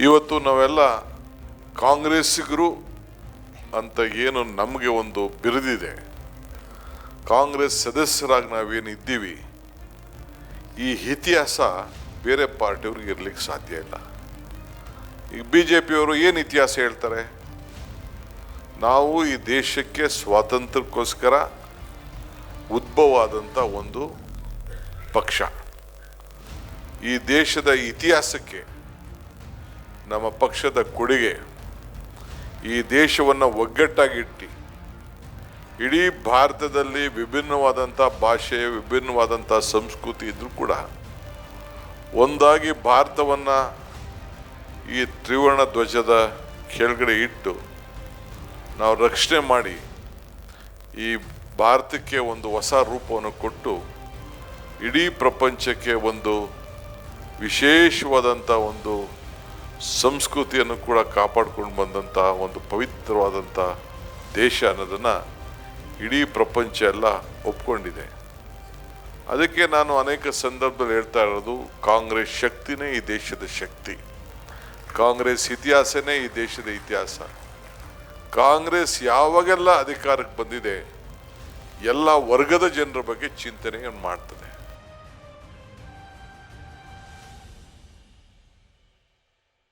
ಇವತ್ತು ನಾವೆಲ್ಲ ಕಾಂಗ್ರೆಸ್ಸಿಗರು ಅಂತ ಏನು ನಮಗೆ ಒಂದು ಬಿರುದಿದೆ, ಕಾಂಗ್ರೆಸ್ ಸದಸ್ಯರಾಗಿ ನಾವೇನು ಇದ್ದೀವಿ, ಈ ಇತಿಹಾಸ ಬೇರೆ ಪಾರ್ಟಿಯವ್ರಿಗೆ ಇರ್ಲಿಕ್ಕೆ ಸಾಧ್ಯ ಇಲ್ಲ. ಈಗ BJPಯವರು ಏನು ಇತಿಹಾಸ ಹೇಳ್ತಾರೆ? ನಾವು ಈ ದೇಶಕ್ಕೆ ಸ್ವಾತಂತ್ರ್ಯಕ್ಕೋಸ್ಕರ ಉದ್ಭವ ಆದಂಥ ಒಂದು ಪಕ್ಷ, ಈ ದೇಶದ ಇತಿಹಾಸಕ್ಕೆ ನಮ್ಮ ಪಕ್ಷದ ಕೊಡುಗೆ, ಈ ದೇಶವನ್ನು ಒಗ್ಗಟ್ಟಾಗಿಟ್ಟು ಇಡೀ ಭಾರತದಲ್ಲಿ ವಿಭಿನ್ನವಾದಂಥ ಭಾಷೆ, ವಿಭಿನ್ನವಾದಂಥ ಸಂಸ್ಕೃತಿ ಇದ್ರೂ ಕೂಡ ಒಂದಾಗಿ ಭಾರತವನ್ನು ಈ ತ್ರಿವರ್ಣ ಧ್ವಜದ ಕೆಳಗಡೆ ಇಟ್ಟು ನಾವು ರಕ್ಷಣೆ ಮಾಡಿ ಈ ಭಾರತಕ್ಕೆ ಒಂದು ಹೊಸ ರೂಪವನ್ನು ಕೊಟ್ಟು ಇಡೀ ಪ್ರಪಂಚಕ್ಕೆ ಒಂದು ವಿಶೇಷವಾದಂಥ ಒಂದು ಸಂಸ್ಕೃತಿಯನ್ನು ಕೂಡ ಕಾಪಾಡ್ಕೊಂಡು ಬಂದಂಥ ಒಂದು ಪವಿತ್ರವಾದಂಥ ದೇಶ ಅನ್ನೋದನ್ನು ಇಡೀ ಪ್ರಪಂಚ ಎಲ್ಲ ಒಪ್ಕೊಂಡಿದೆ. ಅದಕ್ಕೆ ನಾನು ಅನೇಕ ಸಂದರ್ಭದಲ್ಲಿ ಹೇಳ್ತಾ ಇರೋದು, ಕಾಂಗ್ರೆಸ್ ಶಕ್ತಿನೇ ಈ ದೇಶದ ಶಕ್ತಿ, ಕಾಂಗ್ರೆಸ್ ಇತಿಹಾಸನೇ ಈ ದೇಶದ ಇತಿಹಾಸ. ಕಾಂಗ್ರೆಸ್ ಯಾವಾಗೆಲ್ಲ ಅಧಿಕಾರಕ್ಕೆ ಬಂದಿದೆ ಎಲ್ಲ ವರ್ಗದ ಜನರ ಬಗ್ಗೆ ಚಿಂತನೆ ಮಾಡ್ತದೆ.